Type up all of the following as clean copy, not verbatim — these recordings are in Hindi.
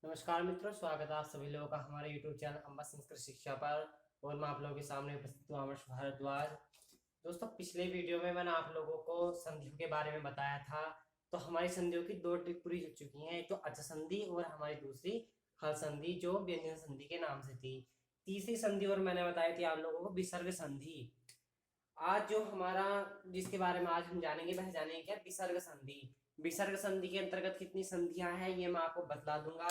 नमस्कार मित्रों, स्वागत है आप सभी लोगों का हमारे YouTube चैनल अम्बा संस्कृत शिक्षा पर। और मैं आप लोगों के सामने उपस्थित हूँ आमर्श भारद्वाज। दोस्तों, पिछले वीडियो में मैंने आप लोगों को संधियों के बारे में बताया था। तो हमारी संधियों की दो ट्रिक पूरी हो चुकी हैं, एक तो अच संधि और हमारी दूसरी हल संधि जो व्यंजन संधि के नाम से थी। तीसरी संधि और मैंने बताई थी आप लोगों को विसर्ग संधि। आज जो हमारा जिसके बारे में आज हम जानेंगे वह जानेंगे क्या, विसर्ग संधि। विसर्ग संधि के अंतर्गत कितनी संधियां हैं ये मैं आपको बतला दूंगा,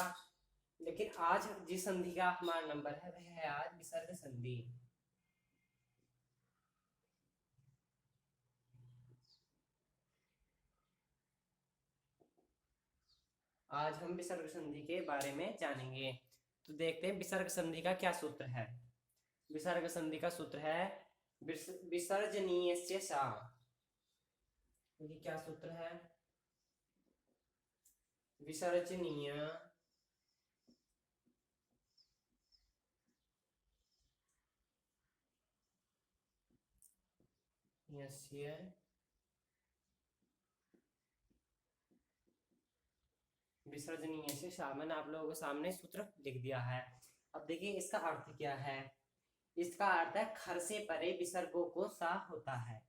लेकिन आज जिस संधि का हमारा नंबर है वह है आज विसर्ग संधि। आज हम विसर्ग संधि के बारे में जानेंगे। तो देखते हैं विसर्ग संधि का क्या सूत्र है। विसर्ग संधि का सूत्र है विसर्जनीय सा। ये क्या सूत्र है? विसर्जनीय यस्य विसर्जनीय से सा। मैंने आप लोगों के सामने सूत्र लिख दिया है। अब देखिए इसका अर्थ क्या है। इसका अर्थ है खर से परे विसर्गों को सा होता है।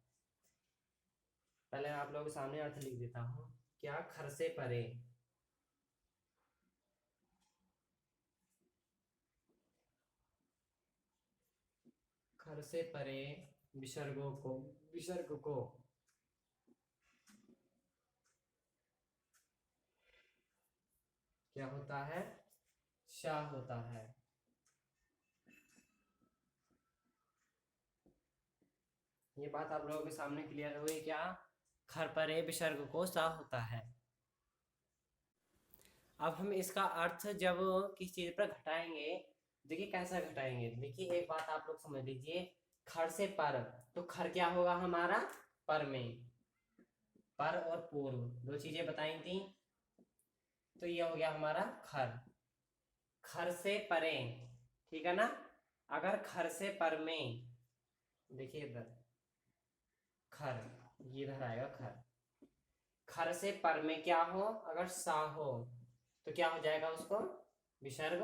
पहले आप लोगों के सामने अर्थ लिख देता हूं। क्या? खर से परे। खर से परे विसर्ग को क्या होता है? शा होता है। ये बात आप लोगों के सामने क्लियर हुई क्या? खर परे विसर्ग को सा होता है। अब हम इसका अर्थ जब किसी चीज पर घटाएंगे, देखिए कैसा घटाएंगे। देखिए एक बात आप लोग समझ लीजिए, खर से पर, तो खर क्या होगा हमारा? पर में। पर और पूर्व दो चीजें बताई थी, तो ये हो गया हमारा खर। खर से परे, ठीक है ना। अगर खर से पर में, देखिए इधर खर, ये इधर आएगा खर। खर से पर में क्या हो? अगर सा हो तो क्या हो जाएगा? उसको विसर्ग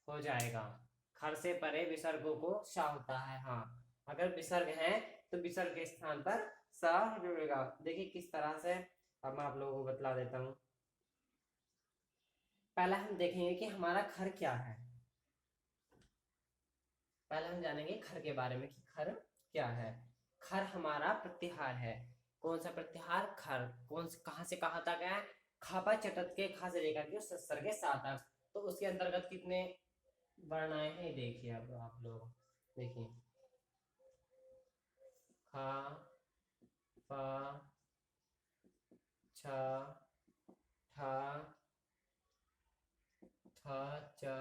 हो जाएगा। खर से परे विसर्गों को सा होता है। हाँ, अगर विसर्ग है तो विसर्ग के स्थान पर सा जुड़ेगा। देखिए किस तरह से, अब मैं आप लोगों को बतला देता हूँ। पहला हम देखेंगे कि हमारा खर क्या है। पहले हम जानेंगे खर के बारे में कि खर क्या है। खर हमारा प्रत्याहार है। कौन सा प्रत्याहार? खर। कौन से कहां से कहां तक है? खापा चटत के खा से लेकर के सस्तर के सा तक। तो उसके अंतर्गत कितने वर्ण आए हैं देखिए। अब आप लोग देखिए, खा, पा, छा, ठा, था, चा,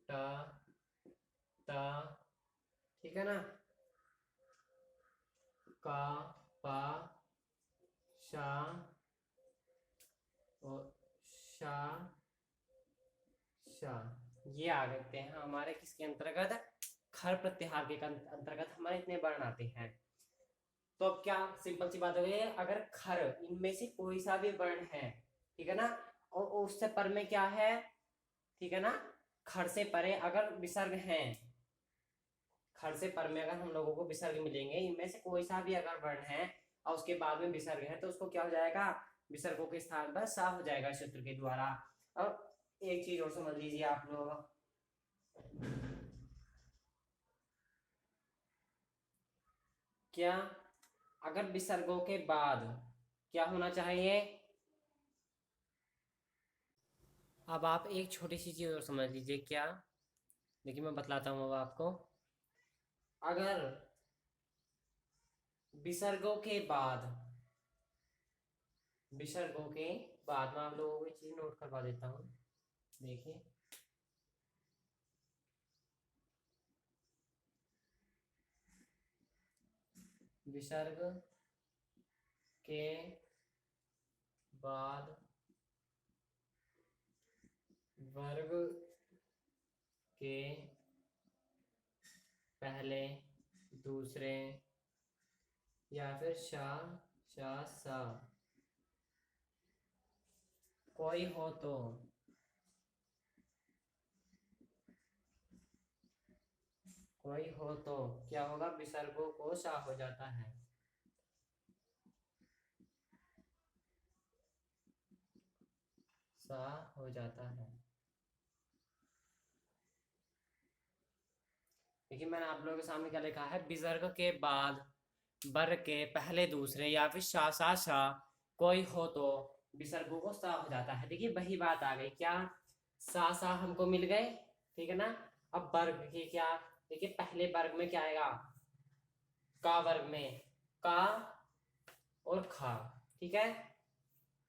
टा, ता, ठीक है ना। का, पा, शा और शा, शा। ये आ गए हैं हमारे किसके अंतर्गत? खर प्रत्याहार के अंतर्गत हमारे इतने वर्ण आते हैं। तो अब क्या सिंपल सी बात हो गई, अगर खर इनमें से कोई सा भी वर्ण है, ठीक है ना, और उससे पर में क्या है, ठीक है ना, खर से परे अगर विसर्ग है, खर से पर में अगर हम लोगों को विसर्ग मिलेंगे, इनमें से कोई सा भी अगर वर्ण है और उसके बाद में विसर्ग है, तो उसको क्या हो जाएगा? विसर्गों के स्थान पर सा हो जाएगा सूत्र के द्वारा। अब एक चीज और समझ लीजिए आप लोग। क्या? अगर विसर्गों के बाद क्या होना चाहिए? अब आप एक छोटी सी चीज और समझ लीजिए। क्या? देखिए मैं बतलाता हूँ अब आपको। अगर विसर्गों के बाद, विसर्गों के बाद मैं आप लोगों को एक चीज नोट करवा देता हूँ। देखिए, विसर्ग के बाद वर्ग के पहले, दूसरे या फिर शा, शा, सा कोई हो तो कोई हो तो क्या होगा, विसर्गों को सा हो जाता है। सा हो जाता है। देखिए मैंने आप लोगों के सामने क्या लिखा है, विसर्ग के बाद वर्ग के पहले दूसरे या फिर शा सा शा कोई हो तो विसर्गों को सा हो जाता है। देखिए वही बात आ गई, क्या सा हमको मिल गए, ठीक है ना। अब वर्ग के क्या, देखिए पहले वर्ग में क्या आएगा, का वर्ग में का और खा, ठीक है।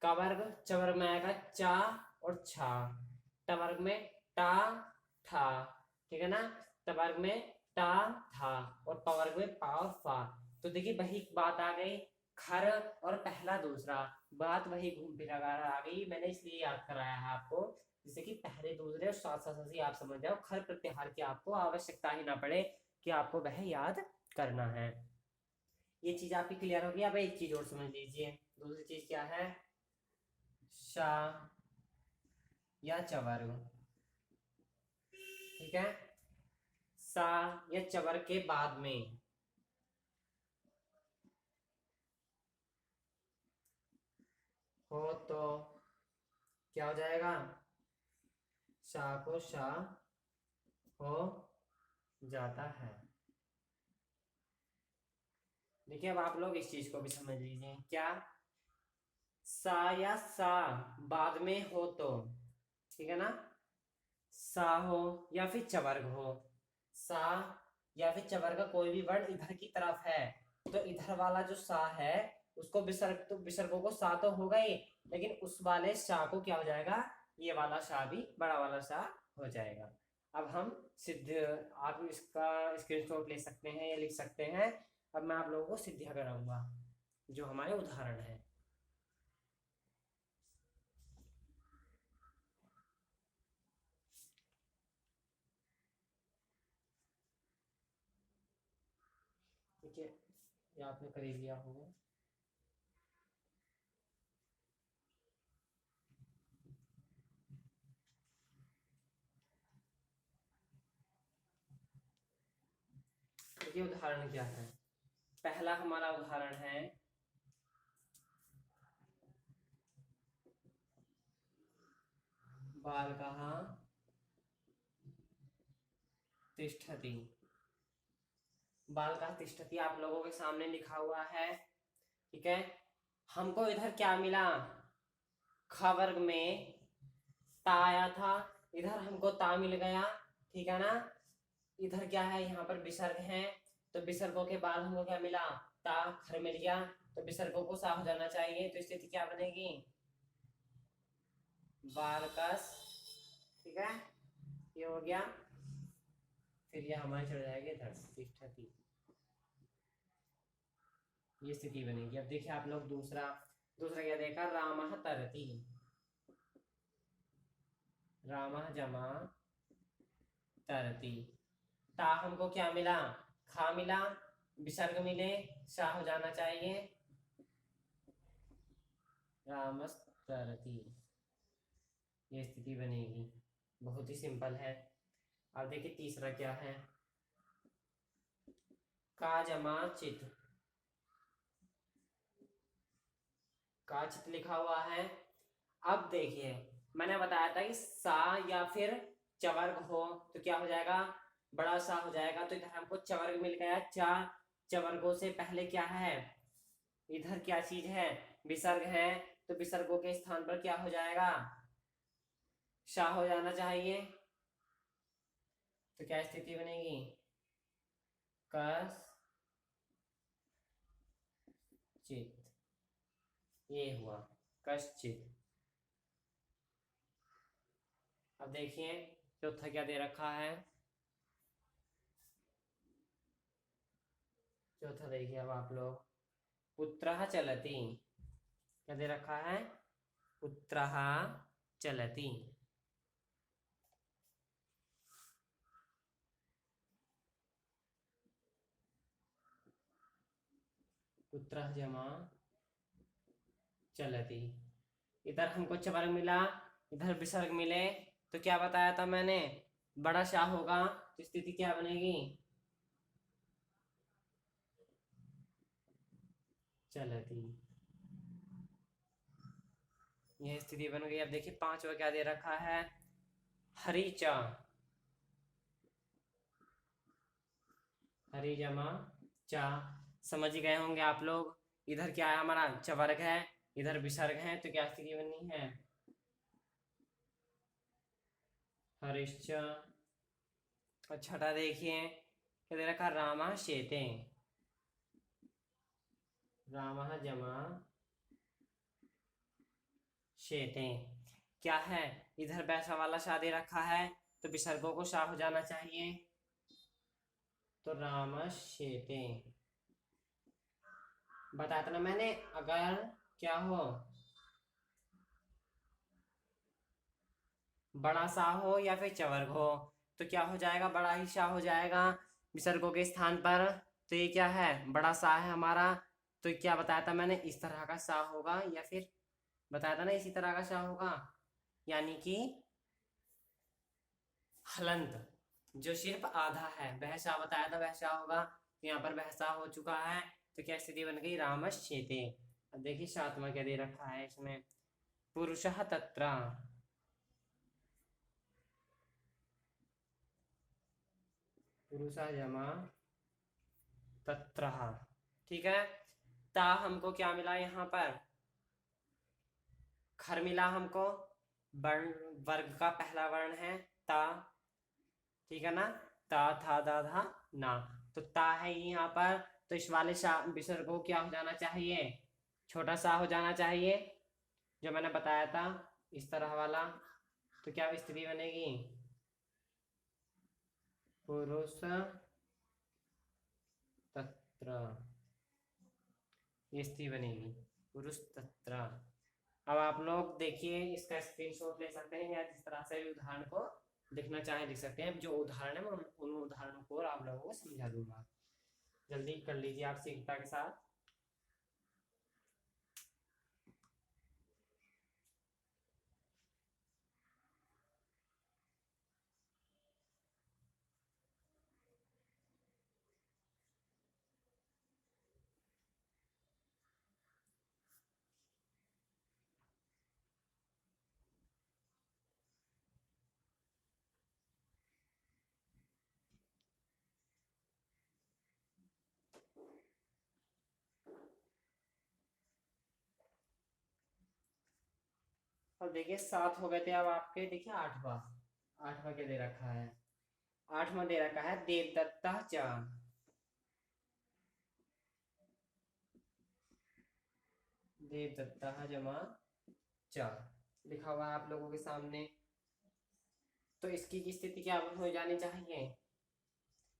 का वर्ग च वर्ग में आएगा चा और छा, ट वर्ग में टा ठा, ठीक है ना। ट वर्ग में टा था और प वर्ग में पा और फा। तो देखिए वही बात आ गई, खर और पहला दूसरा, बात वही घूम फिर आ गई। मैंने इसलिए याद कराया है आपको, जैसे कि पहले दूसरे और साथ साथ ही आप समझ जाओ, खर प्रत्याहार की आपको आवश्यकता ही ना पड़े कि आपको वह याद करना है। ये चीज आपकी क्लियर होगी। अब एक चीज और समझ लीजिए, दूसरी चीज क्या है, शा या चवर्ग, ठीक है। सा या चवर्ग के बाद में हो तो क्या हो जाएगा, शा को शा हो जाता है। देखिए अब आप लोग इस चीज को भी समझ लीजिए, क्या सा या सा बाद में हो तो, ठीक है ना। सा हो या फिर चवर्ग हो, सा या फिर चवर्ग का कोई भी वर्ण इधर की तरफ है तो इधर वाला जो सा है उसको विसर्ग, तो विसर्गों को सा तो होगा ही, लेकिन उस वाले सा को क्या हो जाएगा, ये वाला सा भी बड़ा वाला सा हो जाएगा। अब हम सिद्ध, आप इसका स्क्रीनशॉट ले सकते हैं या लिख सकते हैं। अब मैं आप लोगों को सिद्धियां कराऊंगा जो हमारे उदाहरण है। ठीक है, ये आपने कर ही लिया होगा। देखिए उदाहरण क्या है, पहला हमारा उदाहरण है, बालकः तिष्ठति। बालकः तिष्ठति आप लोगों के सामने लिखा हुआ है, ठीक है। हमको इधर क्या मिला, ख वर्ग में ता आया था, इधर हमको ता मिल गया, ठीक है ना। इधर क्या है, यहाँ पर विसर्ग है, तो विसर्गों के बाद हमको क्या मिला, ता खर मिल गया, तो विसर्गों को सा हो जाना चाहिए। तो स्थिति क्या बनेगी, बालकस, ठीक है, ये हो गया। फिर ये हमारी चढ़ जाएगी इधर तिष्ठति, ये स्थिति बनेगी। अब देखिए आप लोग दूसरा, दूसरा क्या देखा, रामः तरति, रामः जमा तरति, ता हमको क्या मिला, खा मिला, विसर्ग मिले, सा हो जाना चाहिए, रामस्तरति, ये स्थिति बनेगी। बहुत ही सिंपल है। अब देखिए तीसरा क्या है, का जमा चित, का चित लिखा हुआ है। अब देखिए मैंने बताया था कि सा या फिर चवर्ग हो तो क्या हो जाएगा, बड़ा सा हो जाएगा। तो इधर हमको चवर्ग मिल गया, चार चवर्गों से पहले क्या है, इधर क्या चीज है, विसर्ग है, तो विसर्गों के स्थान पर क्या हो जाएगा, शा हो जाना चाहिए। तो क्या स्थिति बनेगी, कस चित, ये हुआ कश्चित। अब देखिए चौथा क्या दे रखा है, चौथा देखिए अब आप लोग, पुत्रः चलति, क्या दे रखा है, पुत्रः चलति, पुत्रः जमा चलति। इधर हमको चवर्ग मिला, इधर विसर्ग मिले, तो क्या बताया था मैंने, बड़ा शाह होगा, तो स्थिति क्या बनेगी, चलती। यह स्थिति बन गई। अब देखिए पांचवा क्या दे रखा है, हरी चा, हरी जमा चा। समझ ही गए होंगे आप लोग। इधर क्या है हमारा, चवर्ग है, इधर विसर्ग है, तो क्या स्थिति बननी है, हरिश्च। और छठा देखिए क्या दे रखा, रामा शेते, रामा जमा शेते। क्या है, इधर वैसा वाला शा दे रखा है, तो विसर्गों को शा हो जाना चाहिए, तो रामश्येते। बताया था ना मैंने, अगर क्या हो, बड़ा सा हो या फिर चवर्ग हो, तो क्या हो जाएगा, बड़ा ही सा हो जाएगा विसर्गों के स्थान पर। तो ये क्या है, बड़ा सा है हमारा। तो क्या बताया था मैंने, इस तरह का सा होगा, या फिर बताया था ना इसी तरह का सा होगा, यानी कि हलंत, जो सिर्फ आधा है, वह सा बताया था, वह सा होगा। तो यहाँ पर वह सा हो चुका है, तो क्या स्थिति बन गई, रामश्चेते। अब देखिए सातवां क्या दे रखा है इसमें, पुरुषः तत्र, पुरुषः जमा तत्र। ठीक है, ता हमको क्या मिला यहाँ पर, खर मिला हमको, वर्ण वर्ग का पहला वर्ण है ता, ठीक है ना, ता था दा धा ना, तो ता है यहाँ पर। तो इस वाले विसर्ग को क्या हो जाना चाहिए, छोटा सा हो जाना चाहिए, जो मैंने बताया था इस तरह वाला। तो क्या स्थिति बनेगी, पुरुष तत्र, ये स्थिति बनेगी, पुरुष तत्र। अब आप लोग देखिए इसका स्क्रीनशॉट ले सकते हैं, या जिस तरह से उदाहरण को देखना चाहे लिख सकते हैं। जो उदाहरण है मैं उन उदाहरणों को आप लोगों को समझा दूंगा। जल्दी कर लीजिए आप शीघ्रता के साथ। अब देखिए 7 हो गए थे, अब आपके देखिए आठवां, आठवां क्या दे रखा है, आठवां दे रखा है देवदत्ता च, देवदत्ता जमा च, लिखा हुआ है आप लोगों के सामने। तो इसकी की स्थिति क्या हो जानी चाहिए,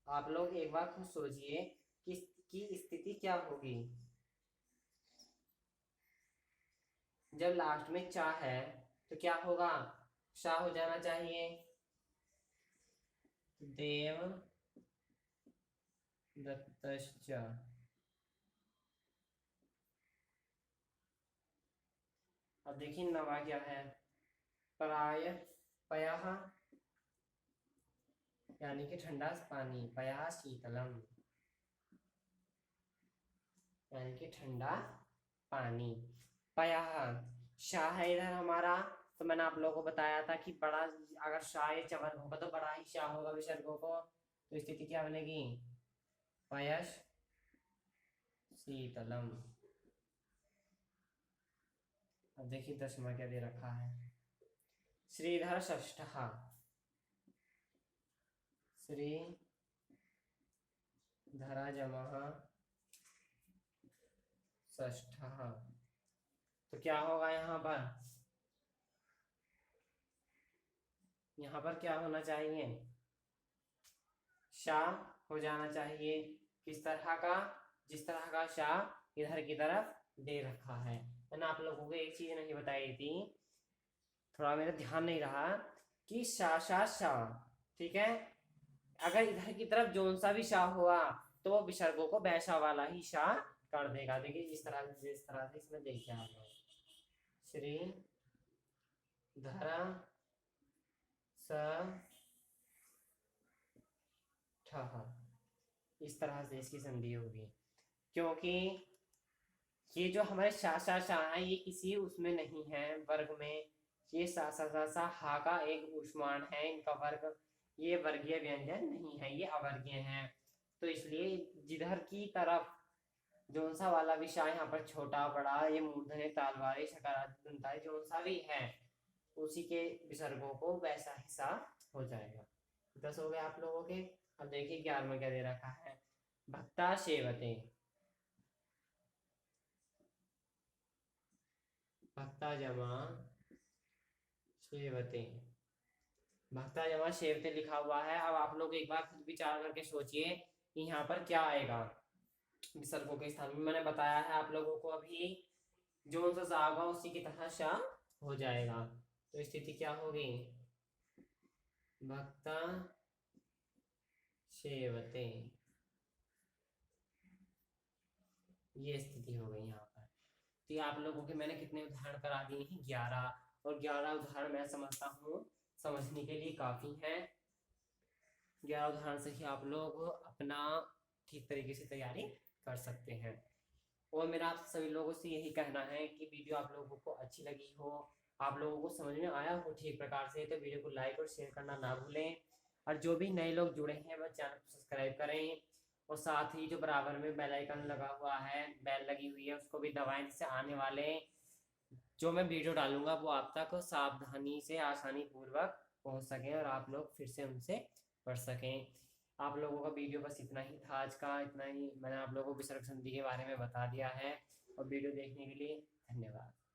आप लोग एक बार खुद सोचिए कि इसकी स्थिति क्या होगी। जब लास्ट में चा है तो क्या होगा, शा हो जाना चाहिए, देव दत्तश्च। अब देखिए नवा क्या है, पराय पयः, यानी कि ठंडा पानी, पयः शीतलम, यानी कि ठंडा पानी। पयः शाह है इधर हमारा। तो मैंने आप लोगों को बताया था कि बड़ा, अगर शाह या चवन होगा तो बड़ा ही शाह होगा विसर्गों को। तो स्थिति क्या बनेगी, पयश शीतलम। अब देखिए 10वां क्या दे रखा है, श्रीधर षष्ठ, श्री धरा जमा षष्ठ। तो क्या होगा यहाँ पर, यहाँ पर क्या होना चाहिए, शा हो जाना चाहिए। किस तरह का, जिस तरह का शा इधर की तरफ दे रखा है। मैंने आप लोगों को एक चीज नहीं बताई थी, थोड़ा मेरा ध्यान नहीं रहा, कि शा शा शा, ठीक है, अगर इधर की तरफ जोन सा भी शा हुआ तो वो विसर्गों को वैसा वाला ही शा कर देगा। देखिए जिस तरह से इसमें देखिए आप लोग, श्री धरा स ठ, इस तरह से इसकी संधि होगी, क्योंकि ये जो हमारे शा शा शा है ये किसी उसमें नहीं है वर्ग में। ये सा सा सा सा हा का एक उष्माण है, इनका वर्ग। ये वर्गीय व्यंजन नहीं है, ये अवर्गीय है। तो इसलिए जिधर की तरफ जोन सा वाला विषय यहाँ पर छोटा बड़ा ये मूर्धन्य ताल वाले सकारात्मक दंताई जोन सा भी है उसी के विसर्गों को वैसा हिस्सा हो जाएगा। 10 हो गए आप लोगों के। अब देखिए 11 में क्या दे रखा है। भक्ता शेवते, भक्ता जमा शेवते, भक्ता जमा शेवते लिखा हुआ है। अब आप लोग एक बार खुद विचार करके सोचिए कि यहाँ पर क्या आएगा विसर्गों के स्थान में। मैंने बताया है आप लोगों को अभी, जो सा सा होगा उसी की तरह शा हो जाएगा। तो स्थिति क्या होगी, भक्ता शेवते, ये स्थिति हो गई यहाँ पर। तो ये आप लोगों के मैंने कितने उदाहरण करा दिए हैं, 11। और 11 उदाहरण मैं समझता हूँ समझने के लिए काफी है। 11 उदाहरण से ही आप लोग अपना ठीक तरीके से तैयारी कर सकते हैं। और मेरा आप सभी लोगों से यही कहना है कि वीडियो आप लोगों को अच्छी लगी हो, आप लोगों को समझ में आया हो ठीक प्रकार से, तो वीडियो को लाइक और शेयर करना ना भूलें। और जो भी नए लोग जुड़े हैं वह चैनल को सब्सक्राइब करें। और साथ ही जो बराबर में बेल आइकन लगा हुआ है, बेल लगी हुई है, उसको भी दबाएं जिससे आने वाले जो मैं वीडियो डालूंगा वो आप तक सावधानी से आसानी पूर्वक पहुंच सकें और आप लोग फिर से उनसे पढ़ सकें। आप लोगों का वीडियो बस इतना ही था आज का, इतना ही मैंने आप लोगों को विसर्ग संधि के बारे में बता दिया है। और वीडियो देखने के लिए धन्यवाद।